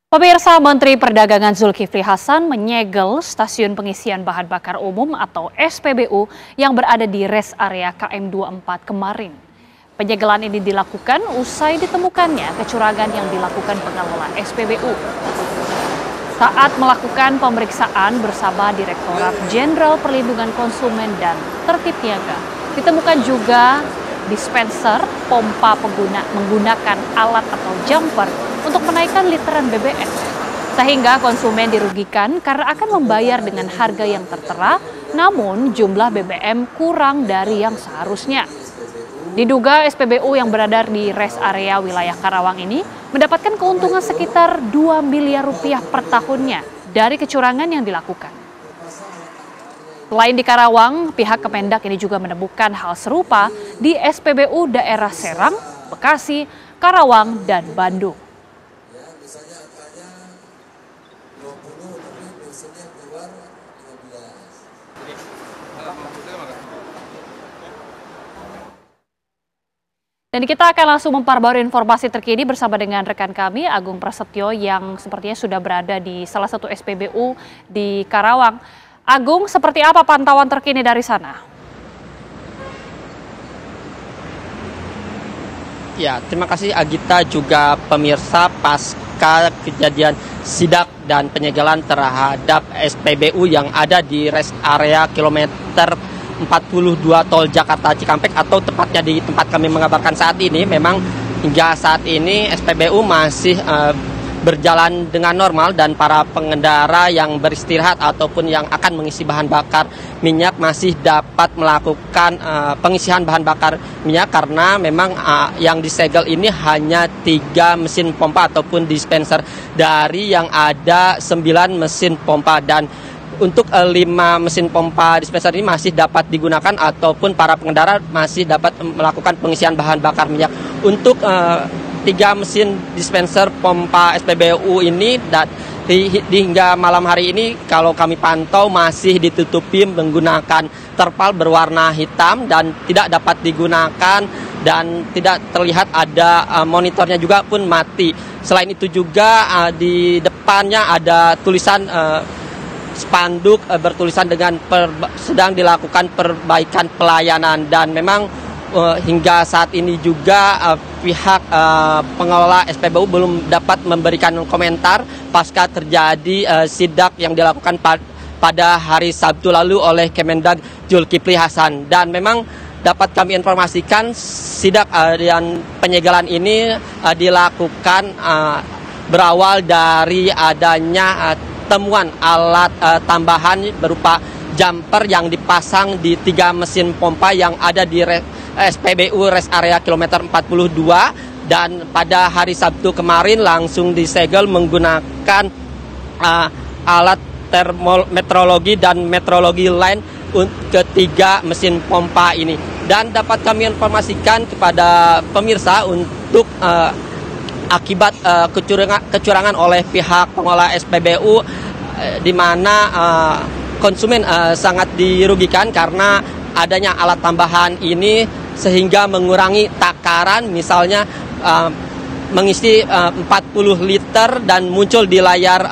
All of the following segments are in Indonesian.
Pemirsa, Menteri Perdagangan Zulkifli Hasan menyegel stasiun pengisian bahan bakar umum atau SPBU yang berada di res area KM 24 kemarin. Penyegelan ini dilakukan usai ditemukannya kecurangan yang dilakukan pengelola SPBU. Saat melakukan pemeriksaan bersama Direktorat Jenderal Perlindungan Konsumen dan Tertib Niaga, ditemukan juga dispenser pompa menggunakan alat atau jumper untuk menaikkan literan BBM. Sehingga konsumen dirugikan karena akan membayar dengan harga yang tertera, namun jumlah BBM kurang dari yang seharusnya. Diduga SPBU yang berada di res area wilayah Karawang ini mendapatkan keuntungan sekitar 2 miliar rupiah per tahunnya dari kecurangan yang dilakukan. Selain di Karawang, pihak Kemendak ini juga menemukan hal serupa di SPBU daerah Serang, Bekasi, Karawang, dan Bandung. Dan kita akan langsung memperbarui informasi terkini bersama dengan rekan kami, Agung Prasetyo, yang sepertinya sudah berada di salah satu SPBU di Karawang. Agung, seperti apa pantauan terkini dari sana? Ya, terima kasih Agita, juga pemirsa. Pasca kejadian sidak dan penyegelan terhadap SPBU yang ada di res area kilometer 42 Tol Jakarta Cikampek, atau tepatnya di tempat kami mengabarkan saat ini, memang hingga saat ini SPBU masih berjalan dengan normal dan para pengendara yang beristirahat ataupun yang akan mengisi bahan bakar minyak masih dapat melakukan pengisian bahan bakar minyak, karena memang yang disegel ini hanya 3 mesin pompa ataupun dispenser dari yang ada 9 mesin pompa, dan untuk 5 mesin pompa dispenser ini masih dapat digunakan ataupun para pengendara masih dapat melakukan pengisian bahan bakar minyak. Untuk 3 mesin dispenser pompa SPBU ini hingga malam hari ini kalau kami pantau masih ditutupi menggunakan terpal berwarna hitam dan tidak dapat digunakan dan tidak terlihat ada monitornya juga pun mati. Selain itu juga di depannya ada tulisan spanduk bertulisan dengan sedang dilakukan perbaikan pelayanan, dan memang hingga saat ini juga pihak pengelola SPBU belum dapat memberikan komentar pasca terjadi sidak yang dilakukan pada hari Sabtu lalu oleh Kemendag Zulkifli Hasan. Dan memang dapat kami informasikan sidak dan penyegelan ini dilakukan berawal dari adanya temuan alat tambahan berupa jumper yang dipasang di 3 mesin pompa yang ada di SPBU res area kilometer 42, dan pada hari Sabtu kemarin langsung disegel menggunakan alat termometrologi dan metrologi lain ketiga mesin pompa ini. Dan dapat kami informasikan kepada pemirsa untuk akibat kecurangan oleh pihak pengelola SPBU, di mana konsumen sangat dirugikan karena adanya alat tambahan ini, sehingga mengurangi takaran, misalnya mengisi 40 liter dan muncul di layar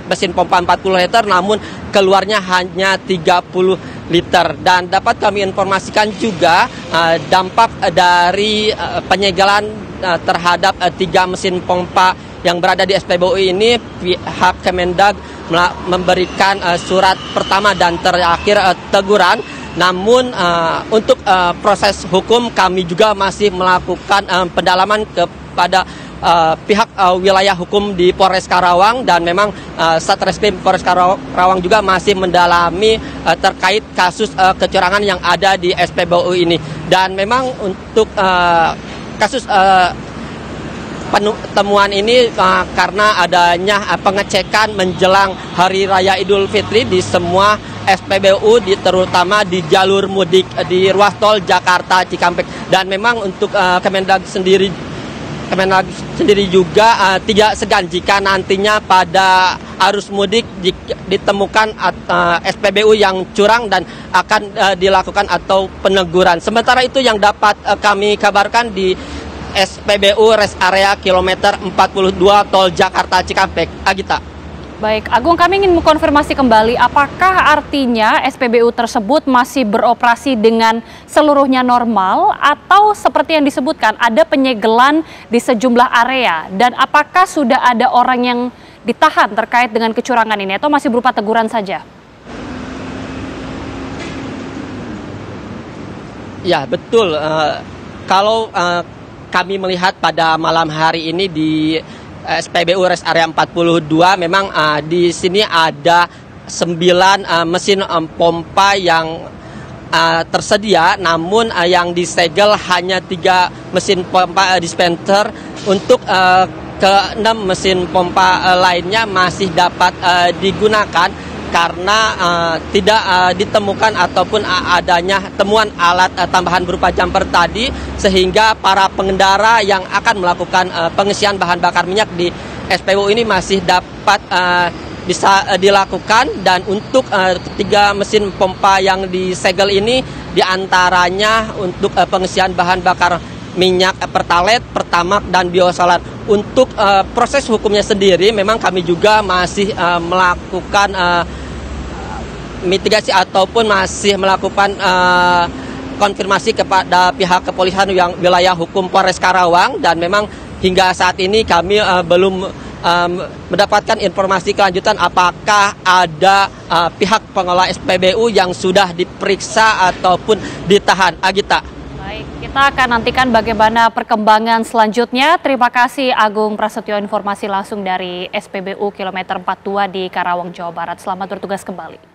mesin pompa 40 liter, namun keluarnya hanya 30 liter. Dan dapat kami informasikan juga dampak dari penyegelan terhadap 3 mesin pompa yang berada di SPBU ini, pihak Kemendag memberikan surat pertama dan terakhir teguran. Namun untuk proses hukum kami juga masih melakukan pendalaman kepada pihak wilayah hukum di Polres Karawang, dan memang Satreskrim Polres Karawang juga masih mendalami terkait kasus kecurangan yang ada di SPBU ini. Dan memang untuk kasus temuan ini karena adanya pengecekan menjelang Hari Raya Idul Fitri di semua SPBU, terutama di jalur mudik di ruas tol Jakarta Cikampek. Dan memang untuk Kemendag sendiri juga tidak segan jika nantinya pada arus mudik ditemukan SPBU yang curang dan akan dilakukan atau peneguran. Sementara itu yang dapat kami kabarkan di SPBU Rest Area Kilometer 42 Tol Jakarta Cikampek. Agita. Baik, Agung, kami ingin mengkonfirmasi kembali, apakah artinya SPBU tersebut masih beroperasi dengan seluruhnya normal atau seperti yang disebutkan ada penyegelan di sejumlah area, dan apakah sudah ada orang yang ditahan terkait dengan kecurangan ini atau masih berupa teguran saja? Ya, betul. Kalau kami melihat pada malam hari ini di SPBU Rest Area 42, memang di sini ada 9 mesin pompa yang tersedia, namun yang disegel hanya 3 mesin pompa dispenser. Untuk ke-6 mesin pompa lainnya masih dapat digunakan karena tidak ditemukan ataupun adanya temuan alat tambahan berupa jumper tadi, sehingga para pengendara yang akan melakukan pengisian bahan bakar minyak di SPBU ini masih dapat bisa dilakukan. Dan untuk 3 mesin pompa yang disegel ini diantaranya untuk pengisian bahan bakar minyak Pertalite, Pertamax, dan Biosolar. Untuk proses hukumnya sendiri memang kami juga masih melakukan mitigasi ataupun masih melakukan konfirmasi kepada pihak kepolisian yang wilayah hukum Polres Karawang, dan memang hingga saat ini kami belum mendapatkan informasi kelanjutan apakah ada pihak pengelola SPBU yang sudah diperiksa ataupun ditahan. Agita. Baik, kita akan nantikan bagaimana perkembangan selanjutnya. Terima kasih Agung Prasetyo, informasi langsung dari SPBU Kilometer 42 di Karawang, Jawa Barat. Selamat bertugas kembali.